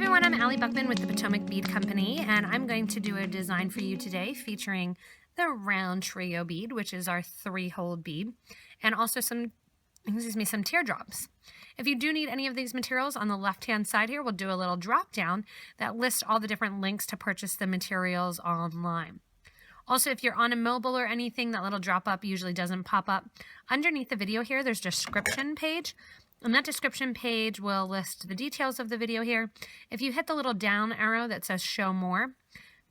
everyone, I'm Allie Buckman with the Potomac Bead Company, and I'm going to do a design for you today featuring the RounTrio bead, which is our 3-hole bead, and also some teardrops. If you do need any of these materials, on the left-hand side here, we'll do a little drop-down that lists all the different links to purchase the materials online. Also, if you're on a mobile or anything, that little drop-up usually doesn't pop up. Underneath the video here, there's a description page. And that description page will list the details of the video here. If you hit the little down arrow that says show more,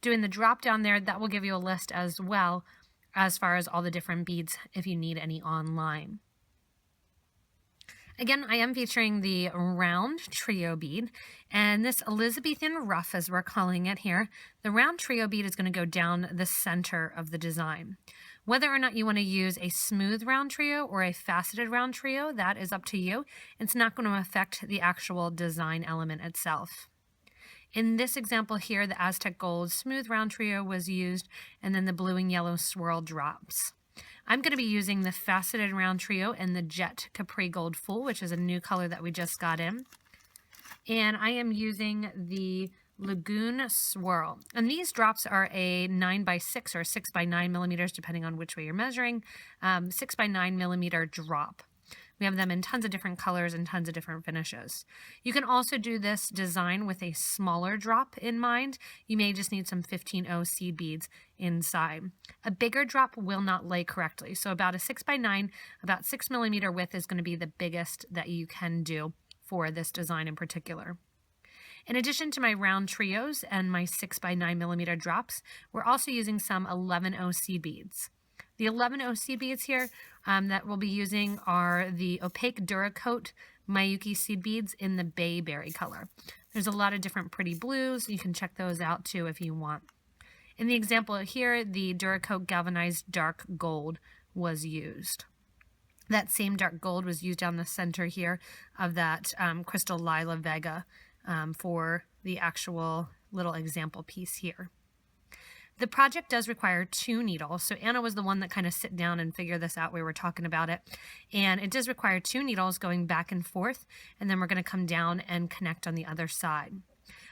doing the drop down there, that will give you a list as well as far as all the different beads if you need any online. Again, I am featuring the RounTrio bead, and this Elizabethian Ruff, as we're calling it here, the RounTrio bead is going to go down the center of the design. Whether or not you want to use a smooth RounTrio or a faceted RounTrio, that is up to you. It's not going to affect the actual design element itself. In this example here, the Aztec gold smooth RounTrio was used, and then the blue and yellow swirl drops. I'm going to be using the faceted RounTrio and the jet Capri gold full, which is a new color that we just got in. And I am using the Lagoon swirl. And these drops are a 9x6 or 6x9 millimeters, depending on which way you're measuring, 6x9 millimeter drop. We have them in tons of different colors and tons of different finishes. You can also do this design with a smaller drop in mind. You may just need some 15-0 seed beads inside. A bigger drop will not lay correctly. So about a 6x9, about 6 millimeter width is going to be the biggest that you can do for this design in particular. In addition to my RounTrios and my 6x9 millimeter drops, we're also using some 11-0 seed beads. The 11-0 seed beads here that we'll be using are the opaque Duracoat Miyuki seed beads in the bayberry color. There's a lot of different pretty blues. You can check those out too if you want. In the example here, the Duracoat galvanized dark gold was used. That same dark gold was used down the center here of that crystal Lila Vega for the actual little example piece here. The project does require 2 needles, so Anna was the one that kind of sit down and figure this out. We were talking about it, and it does require 2 needles going back and forth, and then we're going to come down and connect on the other side.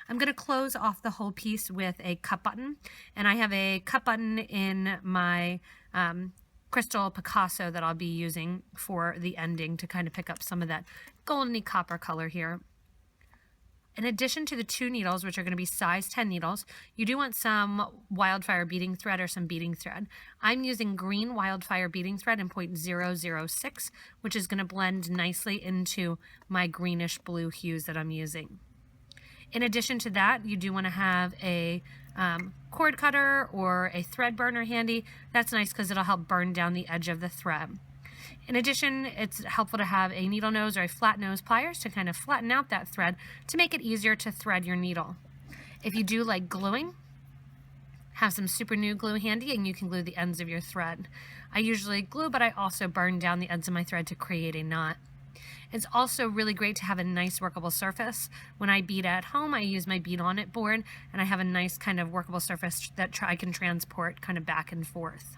I'm going to close off the whole piece with a cup button, and I have a cup button in my crystal Picasso that I'll be using for the ending to kind of pick up some of that goldeny copper color here. In addition to the 2 needles, which are going to be size 10 needles, you do want some wildfire beading thread or some beading thread. I'm using green wildfire beading thread in 0.006, which is going to blend nicely into my greenish blue hues that I'm using. In addition to that, you do want to have a cord cutter or a thread burner handy. That's nice because it'll help burn down the edge of the thread. In addition, it's helpful to have a needle nose or a flat nose pliers to kind of flatten out that thread to make it easier to thread your needle. If you do like gluing, have some super glue glue handy and you can glue the ends of your thread. I usually glue, but I also burn down the ends of my thread to create a knot. It's also really great to have a nice workable surface. When I bead at home, I use my bead on it board, and I have a nice kind of workable surface that I can transport kind of back and forth.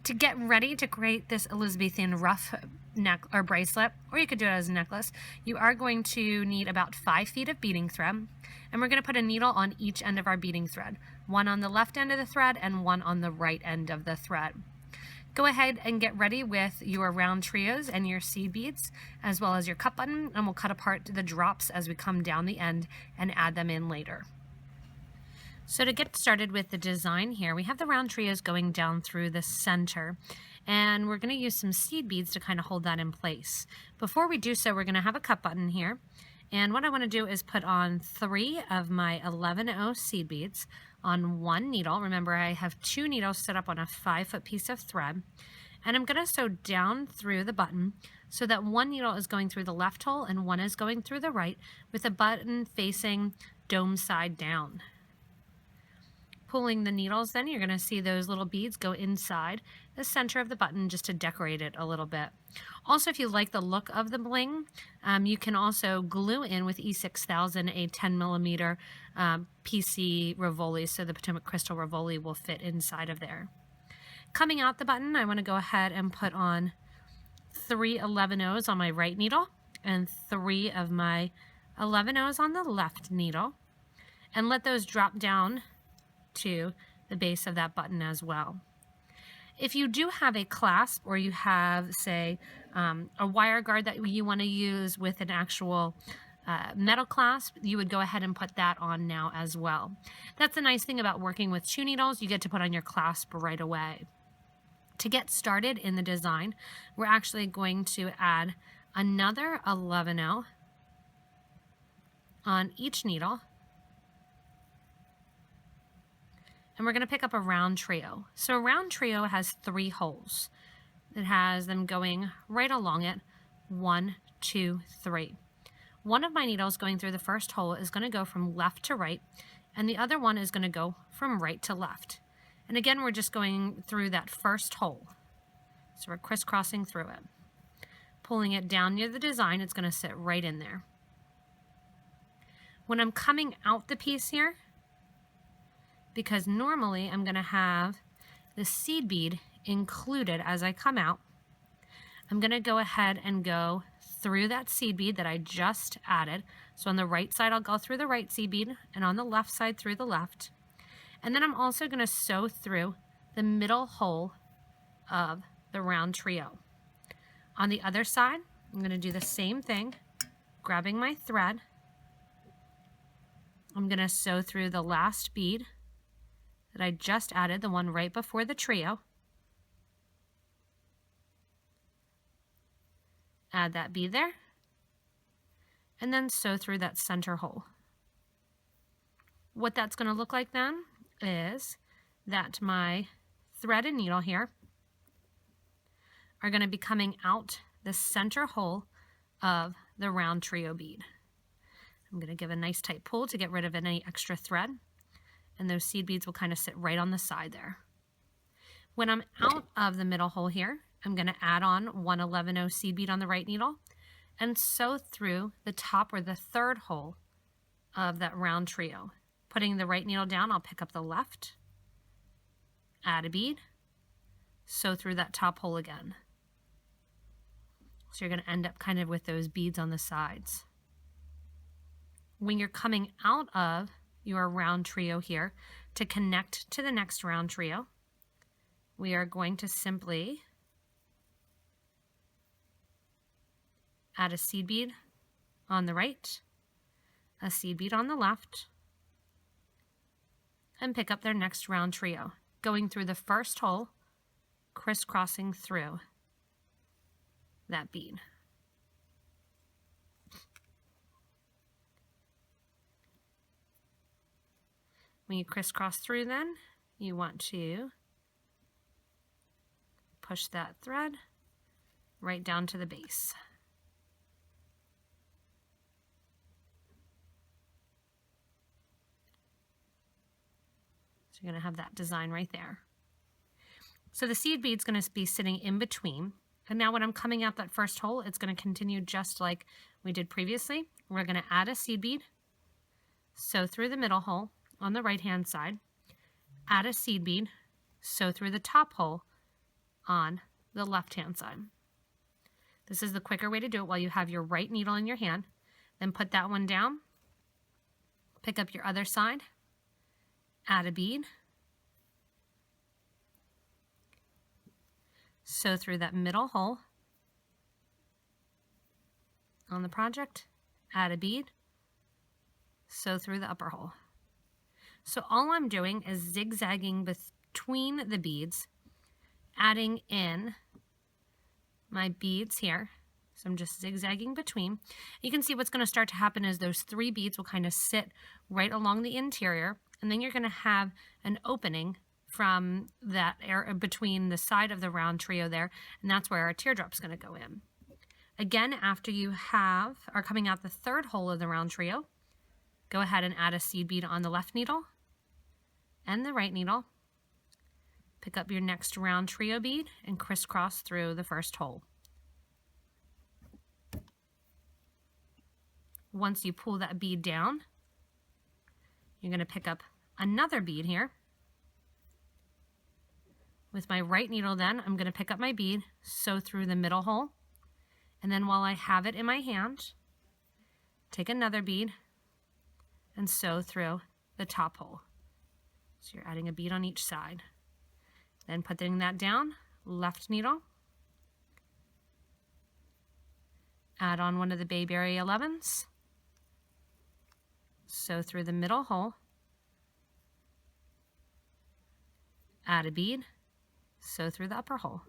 To get ready to create this Elizabethian Ruff neck or bracelet, or you could do it as a necklace, you are going to need about 5 feet of beading thread, and we're going to put a needle on each end of our beading thread, one on the left end of the thread and one on the right end of the thread. Go ahead and get ready with your RounTrios and your seed beads, as well as your cup button, and we'll cut apart the drops as we come down the end and add them in later. So to get started with the design here, we have the RounTrios going down through the center, and we're going to use some seed beads to kind of hold that in place. Before we do so, we're going to have a cup button here, and what I want to do is put on 3 of my 11-0 seed beads on 1 needle. Remember, I have 2 needles set up on a 5-foot piece of thread, and I'm going to sew down through the button so that 1 needle is going through the left hole and 1 is going through the right, with the button facing dome side down. Pulling the needles, then you're going to see those little beads go inside the center of the button just to decorate it a little bit. Also, if you like the look of the bling, you can also glue in with E6000 a 10 millimeter PC Rivoli, so the Potomac Crystal Rivoli will fit inside of there. Coming out the button, I want to go ahead and put on 3 11-0s on my right needle and 3 of my 11 O's on the left needle, and let those drop down to the base of that button as well. If you do have a clasp, or you have, say, a wire guard that you want to use with an actual metal clasp, you would go ahead and put that on now as well. That's the nice thing about working with shoe needles. You get to put on your clasp right away. To get started in the design, we're actually going to add another 11O on each needle. And we're going to pick up a round trio. So a round trio has 3 holes. It has them going right along it. 1, 2, 3. One of my needles going through the first hole is going to go from left to right, and the other one is going to go from right to left. And again, we're just going through that first hole. So we're crisscrossing through it. Pulling it down near the design, it's going to sit right in there. When I'm coming out the piece here, because normally I'm going to have the seed bead included as I come out, I'm going to go ahead and go through that seed bead that I just added. So on the right side, I'll go through the right seed bead, and on the left side through the left. And then I'm also going to sew through the middle hole of the round trio. On the other side, I'm going to do the same thing, grabbing my thread. I'm going to sew through the last bead that I just added, the one right before the trio. Add that bead there, and then sew through that center hole. What that's going to look like then is that my thread and needle here are going to be coming out the center hole of the round trio bead. I'm going to give a nice tight pull to get rid of any extra thread, and those seed beads will kind of sit right on the side there. When I'm out of the middle hole here, I'm going to add on one 11O seed bead on the right needle and sew through the top, or the third hole of that round trio. Putting the right needle down, I'll pick up the left, add a bead, sew through that top hole again. So you're going to end up kind of with those beads on the sides. When you're coming out of your round trio here, to connect to the next round trio, we are going to simply add a seed bead on the right, a seed bead on the left, and pick up their next round trio, going through the first hole, crisscrossing through that bead. When you crisscross through, then you want to push that thread right down to the base. So you're going to have that design right there. So the seed bead's going to be sitting in between. And now when I'm coming out that first hole, it's going to continue just like we did previously. We're going to add a seed bead, sew through the middle hole on the right-hand side, add a seed bead, sew through the top hole on the left-hand side. This is the quicker way to do it while you have your right needle in your hand. Then put that one down, pick up your other side, add a bead, sew through that middle hole on the project, add a bead, sew through the upper hole. So all I'm doing is zigzagging between the beads, adding in my beads here. So I'm just zigzagging between. You can see what's going to start to happen is those 3 beads will kind of sit right along the interior, and then you're going to have an opening from that area between the side of the round trio there, and that's where our teardrop's going to go in. Again, after you are coming out the third hole of the round trio, go ahead and add a seed bead on the left needle and the right needle. Pick up your next round trio bead and crisscross through the first hole. Once you pull that bead down, you're going to pick up another bead here. With my right needle then, I'm going to pick up my bead, sew through the middle hole, and then while I have it in my hand, take another bead and sew through the top hole. So you're adding a bead on each side. Then putting that down, left needle, add on one of the Bayberry 11s, sew through the middle hole, add a bead, sew through the upper hole,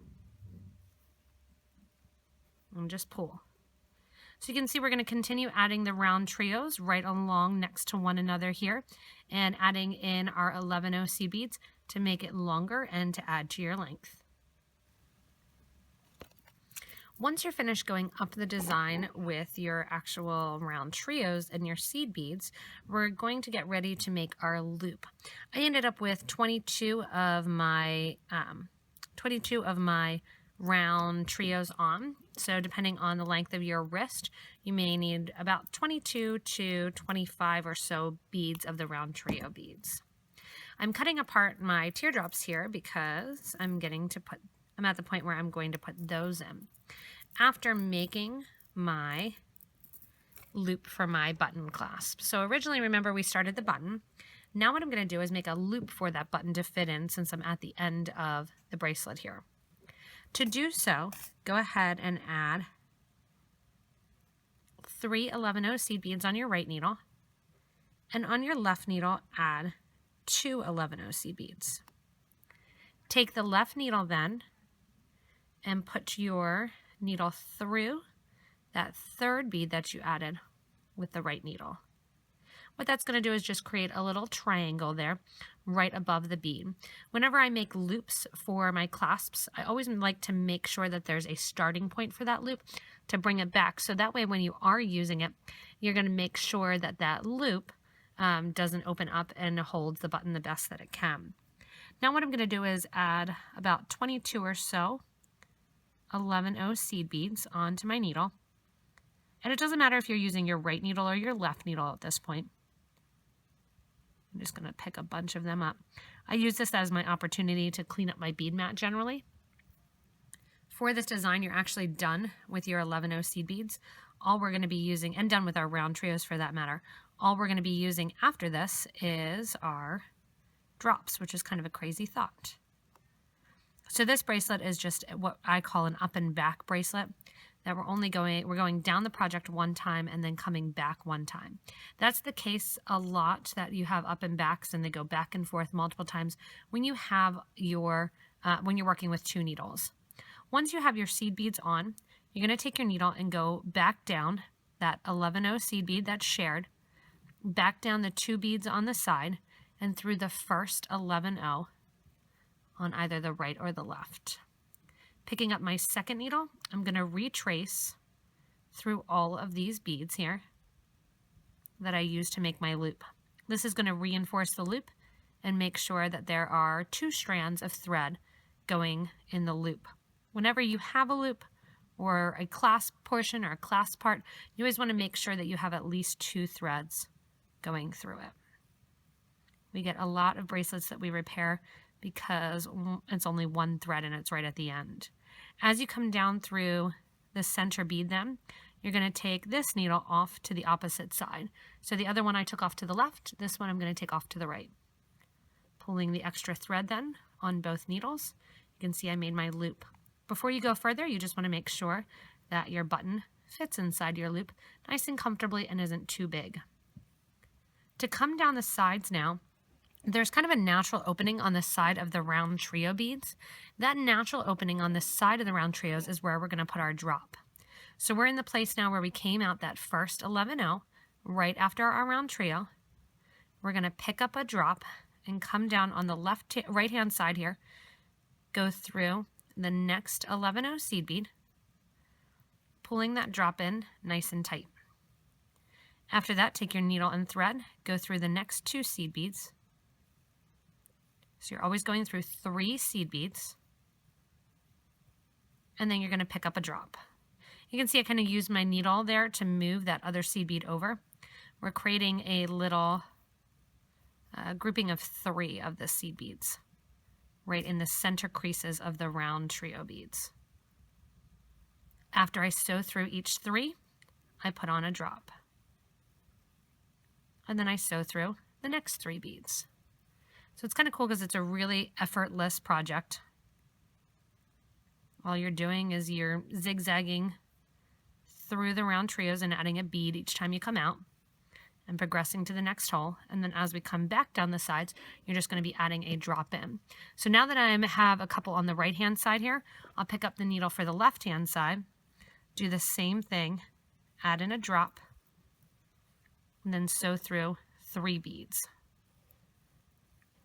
and just pull. So you can see we're going to continue adding the round trios right along next to one another here and adding in our 11 seed beads to make it longer and to add to your length. Once you're finished going up the design with your actual round trios and your seed beads, we're going to get ready to make our loop. I ended up with 22 of my round trios on. So depending on the length of your wrist, you may need about 22 to 25 or so beads of the round trio beads. I'm cutting apart my teardrops here because I'm at the point where I'm going to put those in. After making my loop for my button clasp. So originally, remember, we started the button. Now what I'm going to do is make a loop for that button to fit in since I'm at the end of the bracelet here. To do so, go ahead and add 3 11 seed beads on your right needle, and on your left needle, add 2 11 seed beads. Take the left needle then and put your needle through that third bead that you added with the right needle. What that's going to do is just create a little triangle there right above the bead. Whenever I make loops for my clasps, I always like to make sure that there's a starting point for that loop to bring it back. So that way when you are using it, you're going to make sure that that loop doesn't open up and holds the button the best that it can. Now what I'm going to do is add about 22 or so 11 seed beads onto my needle. And it doesn't matter if you're using your right needle or your left needle at this point. I'm just going to pick a bunch of them up. I use this as my opportunity to clean up my bead mat generally. For this design, you're actually done with your 11 seed beads. All we're going to be using, and done with our round trios for that matter, all we're going to be using after this is our drops, which is kind of a crazy thought. So this bracelet is just what I call an up and back bracelet, that we're going down the project one time and then coming back one time. That's the case a lot, that you have up and backs and they go back and forth multiple times when you have your when you're working with 2 needles. Once you have your seed beads on, you're going to take your needle and go back down that 11 seed bead that's shared, back down the 2 beads on the side, and through the first 11 on either the right or the left. Picking up my second needle, I'm going to retrace through all of these beads here that I used to make my loop. This is going to reinforce the loop and make sure that there are 2 strands of thread going in the loop. Whenever you have a loop or a clasp portion or a clasp part, you always want to make sure that you have at least 2 threads going through it. We get a lot of bracelets that we repair because it's only 1 thread and it's right at the end. As you come down through the center bead then, you're going to take this needle off to the opposite side. So the other one I took off to the left, this one I'm going to take off to the right. Pulling the extra thread then on both needles, you can see I made my loop. Before you go further, you just want to make sure that your button fits inside your loop nice and comfortably and isn't too big. To come down the sides now, there's kind of a natural opening on the side of the round trio beads. That natural opening on the side of the round trios is where we're going to put our drop. So we're in the place now where we came out that first 11 right after our round trio. We're going to pick up a drop and come down on the right hand side here, go through the next 11 seed bead, pulling that drop in nice and tight. After that, take your needle and thread, go through the next 2 seed beads. So you're always going through 3 seed beads, and then you're going to pick up a drop. You can see I kind of used my needle there to move that other seed bead over. We're creating a little grouping of 3 of the seed beads right in the center creases of the round trio beads. After I sew through each 3, I put on a drop. and then I sew through the next 3 beads. So it's kind of cool because it's a really effortless project. All you're doing is you're zigzagging through the round trios and adding a bead each time you come out and progressing to the next hole. And then as we come back down the sides, you're just going to be adding a drop in. So now that I have a couple on the right hand side here, I'll pick up the needle for the left hand side, do the same thing, add in a drop, and then sew through 3 beads.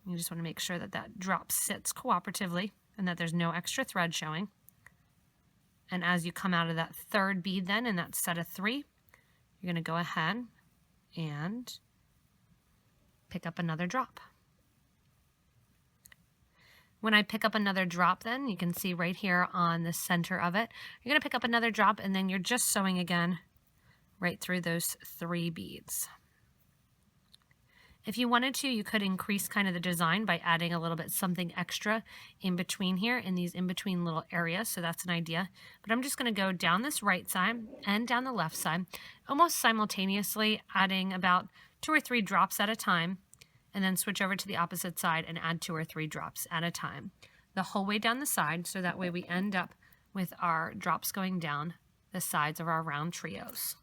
You just want to make sure that that drop sits cooperatively and that there's no extra thread showing. And as you come out of that 3rd bead then in that set of 3, you're going to go ahead and pick up another drop. When I pick up another drop then, you can see right here on the center of it, you're going to pick up another drop and then you're just sewing again right through those 3 beads. If you wanted to, you could increase kind of the design by adding a little bit something extra in between here in these in-between little areas, so that's an idea. But I'm just going to go down this right side and down the left side, almost simultaneously adding about 2 or 3 drops at a time, and then switch over to the opposite side and add 2 or 3 drops at a time, the whole way down the side, so that way we end up with our drops going down the sides of our round trios.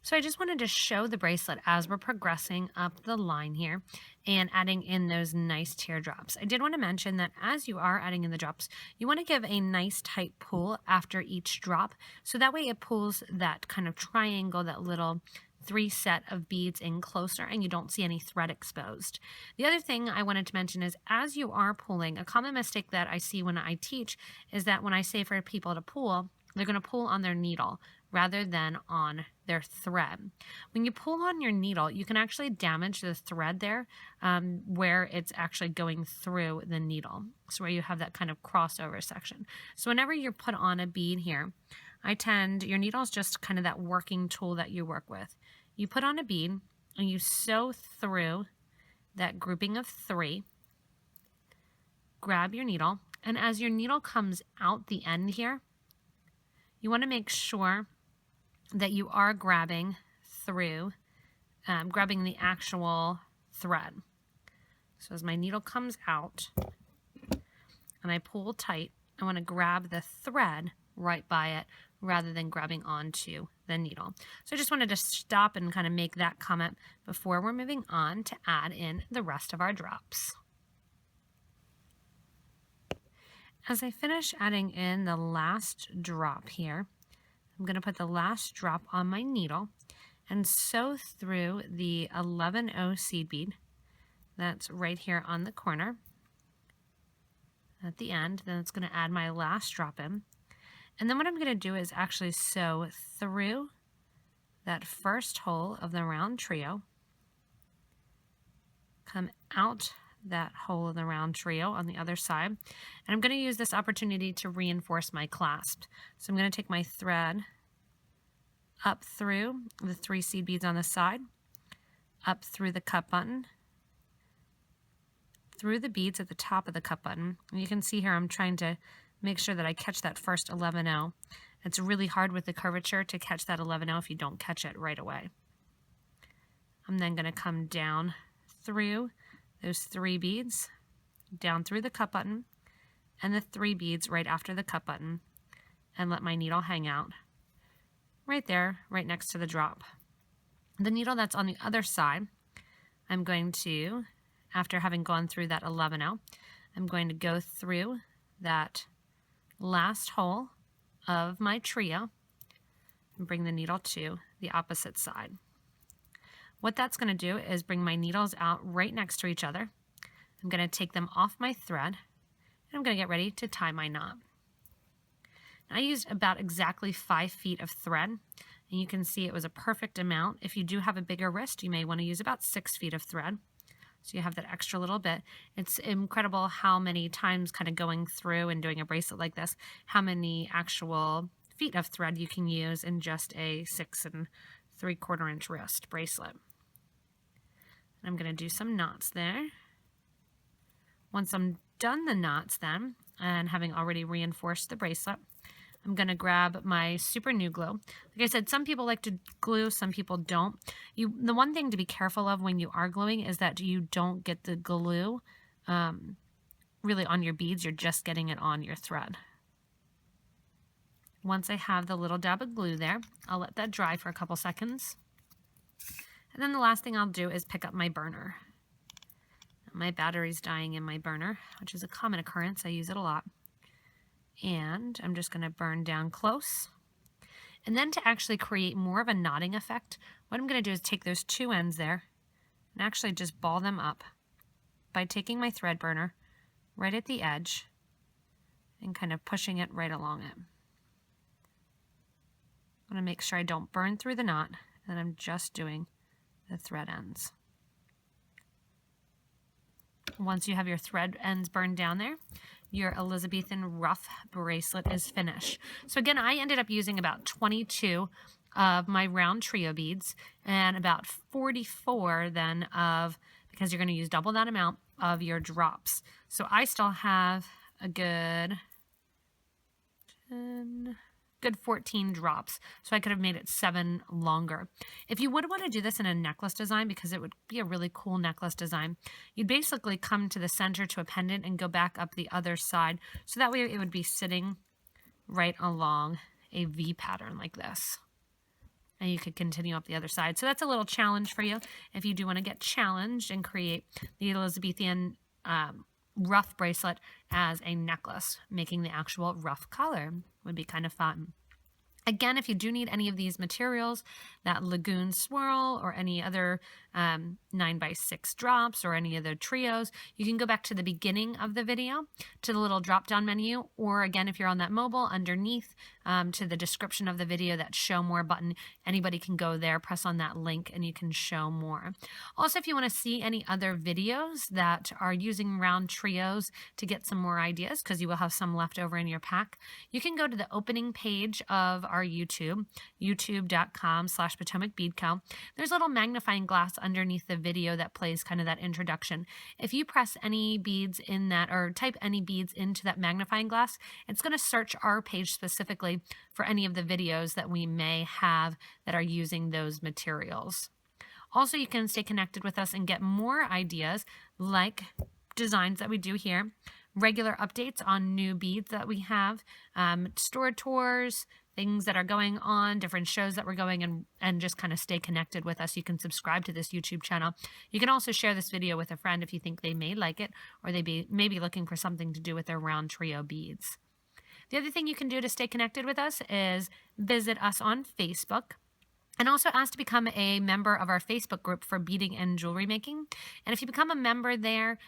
So I just wanted to show the bracelet as we're progressing up the line here and adding in those nice teardrops. I did want to mention that as you are adding in the drops, you want to give a nice tight pull after each drop, so that way it pulls that kind of triangle, that little 3 set of beads in closer and you don't see any thread exposed. The other thing I wanted to mention is as you are pulling, a common mistake that I see when I teach is that when I say for people to pull, they're going to pull on their needle rather than on their thread. When you pull on your needle, you can actually damage the thread there where it's actually going through the needle. So where you have that kind of crossover section. So whenever you're put on a bead here, your needle is just kind of that working tool that you work with. You put on a bead and you sew through that grouping of 3, grab your needle, and as your needle comes out the end here, you want to make sure that you are grabbing through, grabbing the actual thread. So as my needle comes out and I pull tight, I want to grab the thread right by it rather than grabbing onto the needle. So I just wanted to stop and kind of make that comment before we're moving on to add in the rest of our drops. As I finish adding in the last drop here, I'm going to put the last drop on my needle and sew through the 11-0 seed bead that's right here on the corner at the end. Then it's going to add my last drop in. And then what I'm going to do is actually sew through that first hole of the round trio, come out that hole of the round trio on the other side, and I'm going to use this opportunity to reinforce my clasp. So I'm going to take my thread up through the 3 seed beads on the side, up through the cup button, through the beads at the top of the cup button. And you can see here I'm trying to make sure that I catch that first 11-0. It's really hard with the curvature to catch that 11-0 if you don't catch it right away. I'm then going to come down through those 3 beads, down through the cup button, and the 3 beads right after the cup button, and let my needle hang out right there, right next to the drop. The needle that's on the other side, I'm going to, after having gone through that 11-0, I'm going to go through that last hole of my trio and bring the needle to the opposite side. What that's going to do is bring my needles out right next to each other. I'm going to take them off my thread, and I'm going to get ready to tie my knot. Now, I used about exactly 5 feet of thread, and you can see it was a perfect amount. If you do have a bigger wrist, you may want to use about 6 feet of thread. So you have that extra little bit. It's incredible how many times kind of going through and doing a bracelet like this, how many actual feet of thread you can use in just a 6 3/4 inch wrist bracelet. I'm going to do some knots there. Once I'm done the knots then, and having already reinforced the bracelet, I'm going to grab my super new glue. Like I said, some people like to glue, some people don't. The one thing to be careful of when you are gluing is that you don't get the glue really on your beads. You're just getting it on your thread. Once I have the little dab of glue there, I'll let that dry for a couple seconds. And then the last thing I'll do is pick up my burner. My battery's dying in my burner, which is a common occurrence. I use it a lot. And I'm just going to burn down close. And then to actually create more of a knotting effect, what I'm going to do is take those two ends there and actually just ball them up by taking my thread burner right at the edge and kind of pushing it right along it. I'm going to make sure I don't burn through the knot, and I'm just doing the thread ends. Once you have your thread ends burned down there, your Elizabethan Ruff Bracelet is finished. So again, I ended up using about 22 of my RounTrio beads and about 44 then of, because you're going to use double that amount, of your drops. So I still have a good 14 drops, so I could have made it 7 longer. If you would want to do this in a necklace design, because it would be a really cool necklace design, you'd basically come to the center to a pendant and go back up the other side, so that way it would be sitting right along a V pattern like this. And you could continue up the other side. So that's a little challenge for you if you do want to get challenged and create the Elizabethan Ruff Bracelet as a necklace. Making the actual ruff color would be kind of fun. Again, if you do need any of these materials, that Lagoon Swirl or any other 9x6 drops or any other trios, you can go back to the beginning of the video to the little drop-down menu, or again, if you're on that mobile, underneath to the description of the video, that show more button. Anybody can go there, press on that link, and you can show more. Also, if you want to see any other videos that are using round trios to get some more ideas, because you will have some left over in your pack, you can go to the opening page of our YouTube, youtube.com/PotomacBeadCo. There's a little magnifying glass underneath the video that plays kind of that introduction. If you press any beads in that, or type any beads into that magnifying glass, it's going to search our page specifically for any of the videos that we may have that are using those materials. Also, you can stay connected with us and get more ideas like designs that we do here, regular updates on new beads that we have, store tours, things that are going on, different shows that we're going, and just kind of stay connected with us. You can subscribe to this YouTube channel. You can also share this video with a friend if you think they may like it, or they may be looking for something to do with their RounTrio beads. The other thing you can do to stay connected with us is visit us on Facebook, and also ask to become a member of our Facebook group for beading and jewelry making. And if you become a member there,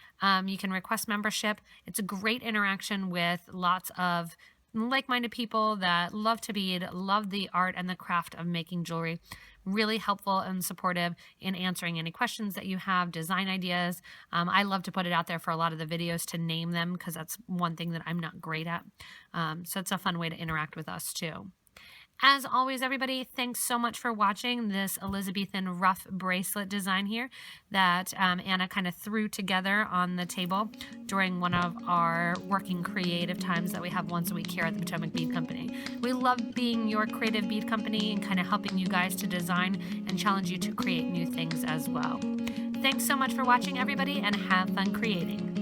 you can request membership. It's a great interaction with lots of like-minded people that love to bead, love the art and the craft of making jewelry. Really helpful and supportive in answering any questions that you have, design ideas. I love to put it out there for a lot of the videos to name them, because that's one thing that I'm not great at. So it's a fun way to interact with us too. As always, everybody, thanks so much for watching this Elizabethan Ruff Bracelet design here that Anna kind of threw together on the table during one of our working creative times that we have once a week here at the Potomac Bead Company. We love being your creative bead company and kind of helping you guys to design and challenge you to create new things as well. Thanks so much for watching, everybody, and have fun creating.